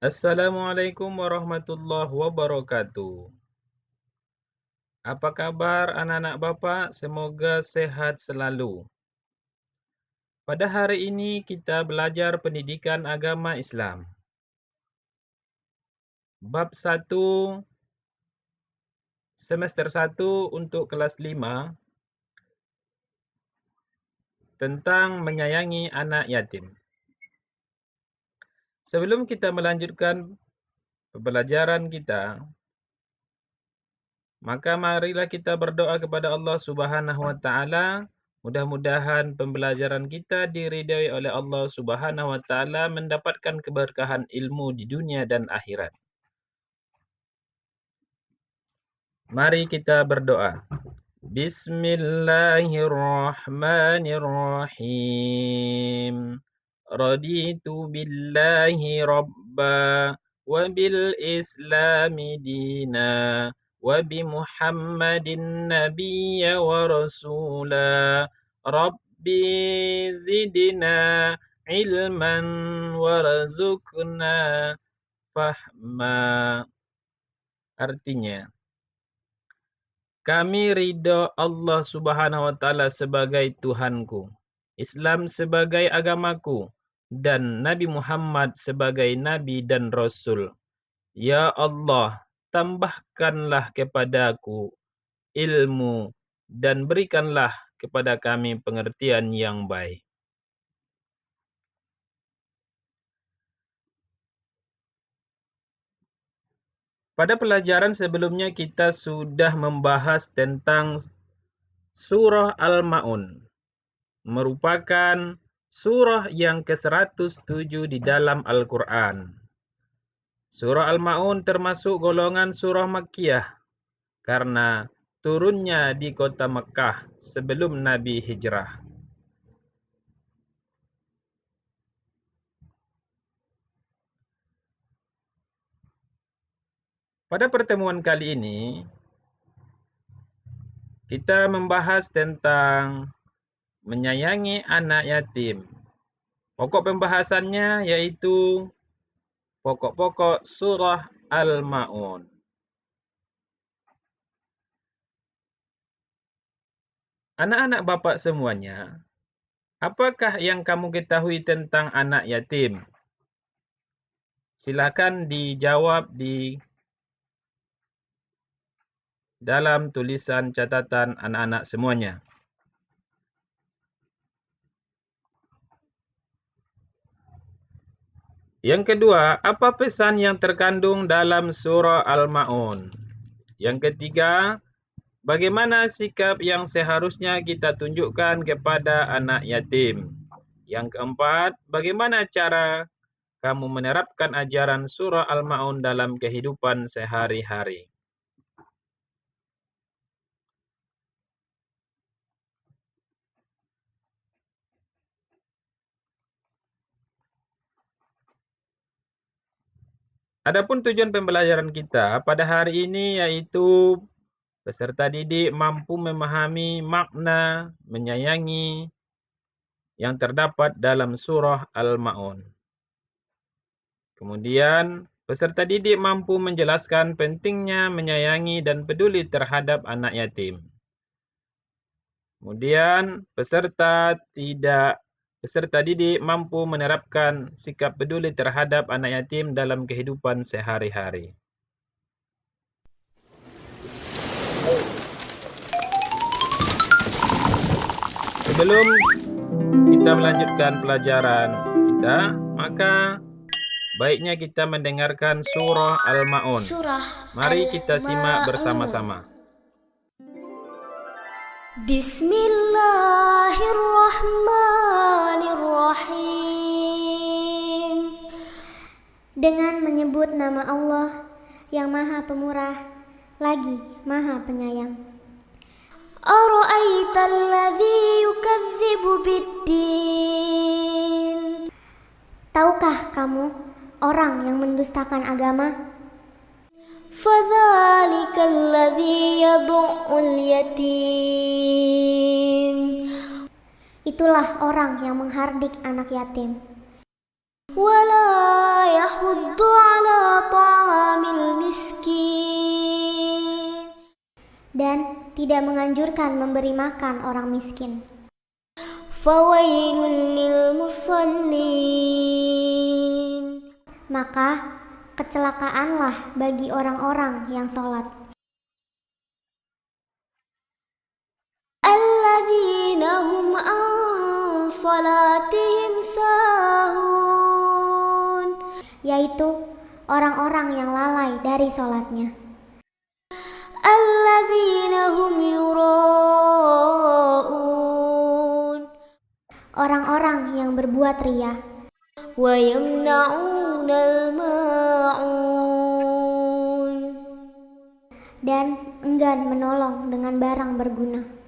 Assalamualaikum warahmatullahi wabarakatuh. Apa kabar anak-anak Bapak? Semoga sehat selalu. Pada hari ini kita belajar pendidikan agama Islam. Bab 1, semester 1 untuk kelas 5 tentang menyayangi anak yatim. Sebelum kita melanjutkan pembelajaran kita, maka marilah kita berdoa kepada Allah Subhanahu wa taala. Mudah-mudahan pembelajaran kita diridai oleh Allah Subhanahu wa taala, mendapatkan keberkahan ilmu di dunia dan akhirat. Mari kita berdoa. Bismillahirrahmanirrahim. Raditu billahi rabba wa bil islami dina wa bi Muhammadin nabiyya wa rasula. Rabbi zidna ilman warzuqna fahma. Artinya, kami ridha Allah Subhanahu wa taala sebagai Tuhanku, Islam sebagai agamaku, dan Nabi Muhammad sebagai nabi dan rasul. Ya Allah, tambahkanlah kepadaku ilmu dan berikanlah kepada kami pengertian yang baik. Pada pelajaran sebelumnya kita sudah membahas tentang surah Al-Ma'un. Merupakan surah yang ke-107 di dalam Al-Quran. Surah Al-Ma'un termasuk golongan surah Makkiyah karena turunnya di kota Mekkah sebelum Nabi hijrah. Pada pertemuan kali ini, kita membahas tentang menyayangi anak yatim. Pokok pembahasannya yaitu pokok-pokok surah Al-Ma'un. Anak-anak Bapak semuanya, apakah yang kamu ketahui tentang anak yatim? Silakan dijawab di dalam tulisan catatan anak-anak semuanya. Yang kedua, apa pesan yang terkandung dalam surah Al-Ma'un? Yang ketiga, bagaimana sikap yang seharusnya kita tunjukkan kepada anak yatim? Yang keempat, bagaimana cara kamu menerapkan ajaran surah Al-Ma'un dalam kehidupan sehari-hari? Adapun tujuan pembelajaran kita pada hari ini yaitu peserta didik mampu memahami makna menyayangi yang terdapat dalam surah Al-Ma'un. Kemudian, peserta didik mampu menjelaskan pentingnya menyayangi dan peduli terhadap anak yatim. Kemudian, peserta didik mampu menerapkan sikap peduli terhadap anak yatim dalam kehidupan sehari-hari. Sebelum kita melanjutkan pelajaran kita, maka baiknya kita mendengarkan surah Al-Ma'un. Mari kita simak bersama-sama. Bismillahirrahmanirrahim. Dengan menyebut nama Allah yang Maha Pemurah lagi Maha Penyayang. Ara'aital ladzi yukadzibu biddin. Tahukah kamu orang yang mendustakan agama? Fadzalikal ladzi yad'ul yatim. Itulah orang yang menghardik anak yatim. Wala يحض على طعام المسكين dan tidak menganjurkan memberi makan orang miskin. فويل للمصلين Maka kecelakaanlah bagi orang-orang yang sholat, الذين هم عن صلاتهم ساهون yaitu orang-orang yang lalai dari sholatnya, الذين هم يراءون orang-orang yang berbuat riya, ويمنعون الماعون dan enggan menolong dengan barang berguna.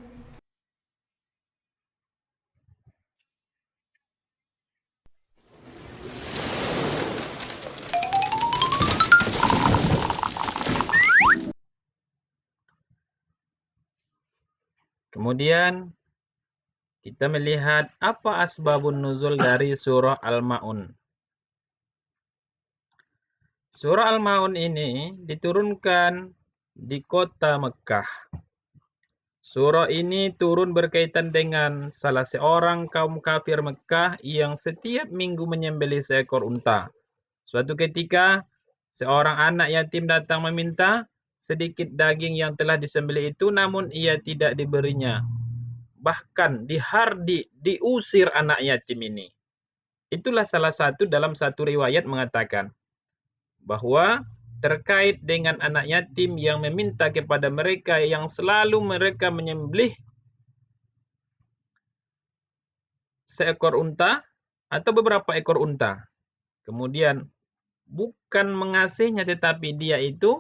Kemudian kita melihat apa asbabun nuzul dari surah Al-Ma'un. Surah Al-Ma'un ini diturunkan di kota Mekah. Surah ini turun berkaitan dengan salah seorang kaum kafir Mekah yang setiap minggu menyembelih seekor unta. Suatu ketika, seorang anak yatim datang meminta sedikit daging yang telah disembelih itu, namun ia tidak diberinya. Bahkan diusir anak yatim ini. Itulah salah satu dalam satu riwayat mengatakan bahwa terkait dengan anak yatim yang meminta kepada mereka yang selalu mereka menyembelih seekor unta atau beberapa ekor unta. Kemudian bukan mengasihinya, tetapi dia itu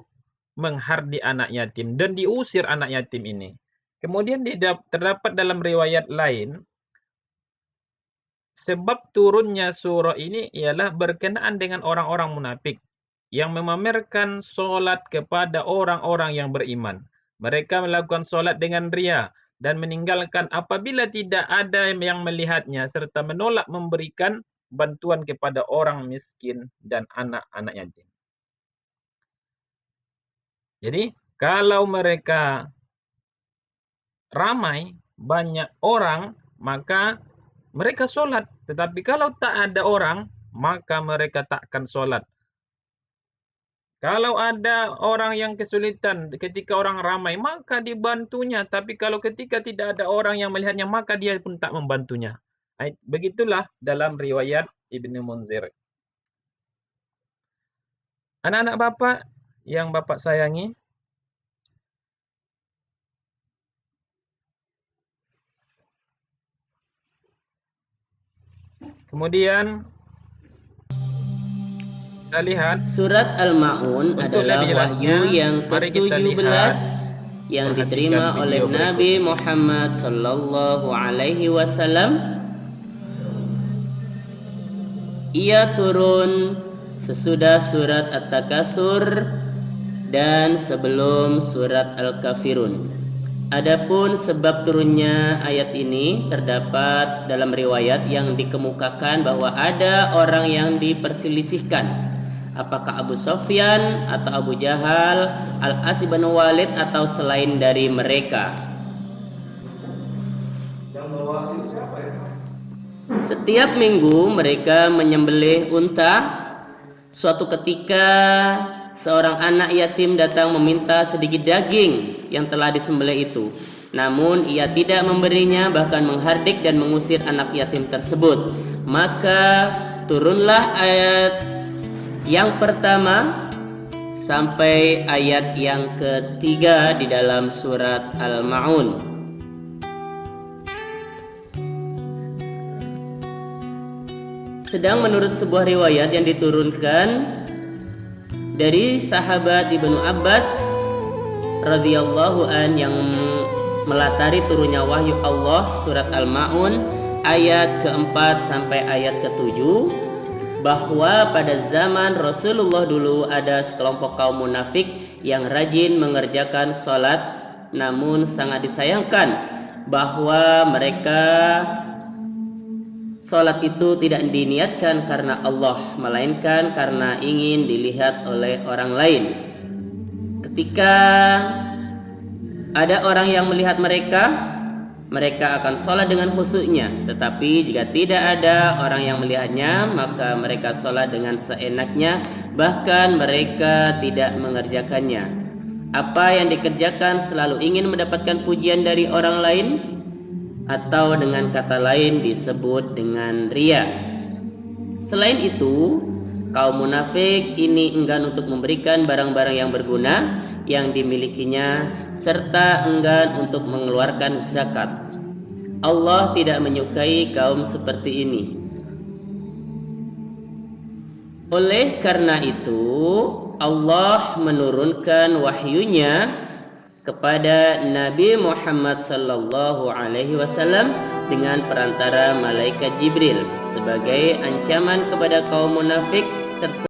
menghardi anak yatim dan diusir anak yatim ini. Kemudian terdapat dalam riwayat lain, sebab turunnya surah ini ialah berkenaan dengan orang-orang munafik yang memamerkan solat kepada orang-orang yang beriman. Mereka melakukan solat dengan riya dan meninggalkan apabila tidak ada yang melihatnya, serta menolak memberikan bantuan kepada orang miskin dan anak-anak yatim. Jadi, kalau mereka ramai, banyak orang, maka mereka sholat. Tetapi kalau tak ada orang, maka mereka takkan sholat. Kalau ada orang yang kesulitan ketika orang ramai, maka dibantunya. Tapi kalau ketika tidak ada orang yang melihatnya, maka dia pun tak membantunya. Begitulah dalam riwayat Ibnu Munzir. Anak-anak Bapak yang Bapak sayangi, kemudian kita lihat Surat Al-Ma'un adalah wahyu yang ke-17 yang diterima oleh Nabi Muhammad sallallahu alaihi wasallam. Ia turun sesudah surat At-Takatsur dan sebelum surat Al-Kafirun. Adapun sebab turunnya ayat ini terdapat dalam riwayat yang dikemukakan bahwa ada orang yang diperselisihkan, apakah Abu Sufyan atau Abu Jahal, Al-As bin Walid atau selain dari mereka. Setiap minggu mereka menyembelih unta. Suatu ketika seorang anak yatim datang meminta sedikit daging yang telah disembelih itu. Namun ia tidak memberinya, bahkan menghardik dan mengusir anak yatim tersebut. Maka turunlah ayat yang pertama sampai ayat yang ketiga di dalam surat Al-Ma'un. Sedang menurut sebuah riwayat yang diturunkan dari sahabat Ibnu Abbas radhiyallahu an yang melatari turunnya wahyu Allah surat Al-Ma'un ayat keempat sampai ayat ketujuh, bahwa pada zaman Rasulullah dulu ada sekelompok kaum munafik yang rajin mengerjakan sholat, namun sangat disayangkan bahwa mereka Salat itu tidak diniatkan karena Allah, melainkan karena ingin dilihat oleh orang lain. Ketika ada orang yang melihat mereka akan sholat dengan khusyuknya. Tetapi jika tidak ada orang yang melihatnya, maka mereka sholat dengan seenaknya, bahkan mereka tidak mengerjakannya. Apa yang dikerjakan selalu ingin mendapatkan pujian dari orang lain, atau dengan kata lain disebut dengan riya. Selain itu, kaum munafik ini enggan untuk memberikan barang-barang yang berguna yang dimilikinya, serta enggan untuk mengeluarkan zakat. Allah tidak menyukai kaum seperti ini. Oleh karena itu, Allah menurunkan wahyunya kepada Nabi Muhammad sallallahu alaihi wasallam dengan perantara malaikat Jibril sebagai ancaman kepada kaum munafik tersebut.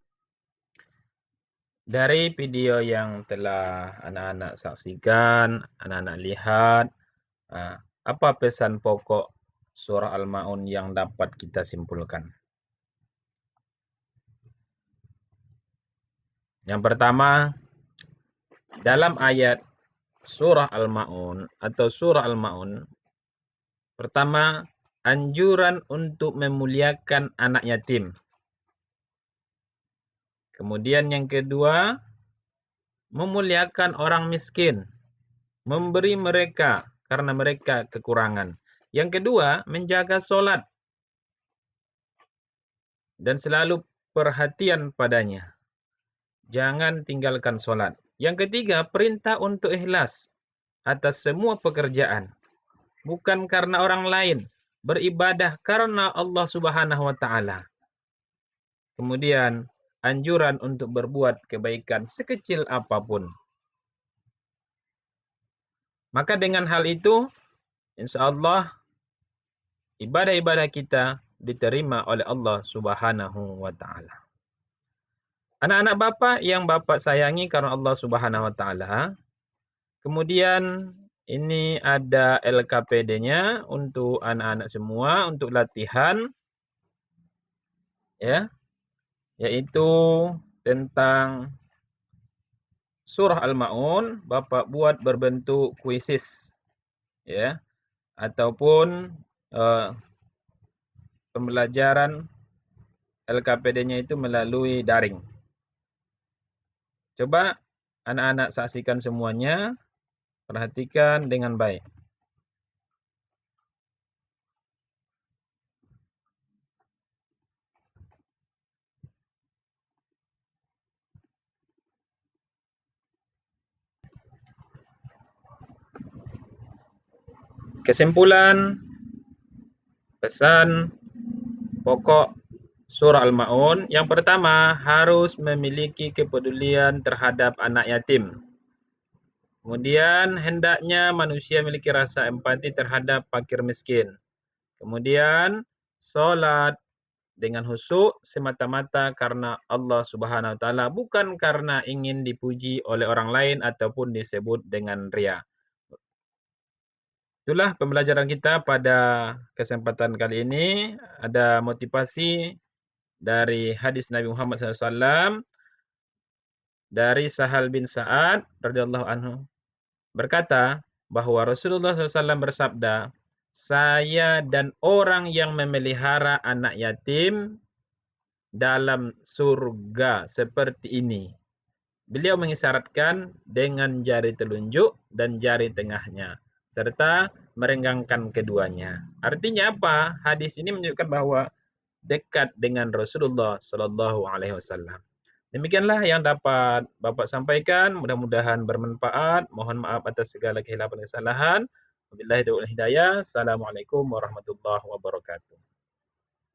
Dari video yang telah anak-anak saksikan, anak-anak lihat, apa pesan pokok surah Al-Ma'un yang dapat kita simpulkan? Yang pertama, dalam ayat surah Al-Ma'un atau surah Al-Ma'un, pertama, anjuran untuk memuliakan anak yatim. Kemudian yang kedua, memuliakan orang miskin, memberi mereka karena mereka kekurangan. Yang kedua, menjaga sholat dan selalu perhatian padanya. Jangan tinggalkan sholat. Yang ketiga, perintah untuk ikhlas atas semua pekerjaan. Bukan karena orang lain, beribadah karena Allah Subhanahu wa Ta'ala. Kemudian, anjuran untuk berbuat kebaikan sekecil apapun. Maka dengan hal itu, insya Allah, ibadah-ibadah kita diterima oleh Allah Subhanahu wa Ta'ala. Anak-anak Bapak yang Bapak sayangi karena Allah Subhanahu wa Ta'ala, kemudian ini ada LKPD-nya untuk anak-anak semua untuk latihan, ya, yaitu tentang surah Al-Ma'un. Bapak buat berbentuk kuisis, ya, ataupun pembelajaran LKPD-nya itu melalui daring. Coba anak-anak saksikan semuanya, perhatikan dengan baik. Kesimpulan pesan pokok surah Al-Ma'un, yang pertama harus memiliki kepedulian terhadap anak yatim. Kemudian hendaknya manusia memiliki rasa empati terhadap fakir miskin. Kemudian sholat dengan khusyuk semata-mata karena Allah Subhanahu wa Ta'ala, bukan karena ingin dipuji oleh orang lain ataupun disebut dengan riya. Itulah pembelajaran kita pada kesempatan kali ini. Ada motivasi dari hadis Nabi Muhammad SAW dari Sahal bin Sa'ad radhiyallahu anhu berkata bahwa Rasulullah SAW bersabda, saya dan orang yang memelihara anak yatim dalam surga seperti ini. Beliau mengisyaratkan dengan jari telunjuk dan jari tengahnya, serta merenggangkan keduanya. Artinya apa? Hadis ini menunjukkan bahwa dekat dengan Rasulullah Sallallahu Alaihi Wasallam. Demikianlah yang dapat Bapak sampaikan. Mudah-mudahan bermanfaat. Mohon maaf atas segala kehilapan dan kesalahan. Wabillahi taufiq wal hidayah. Assalamualaikum warahmatullahi wabarakatuh.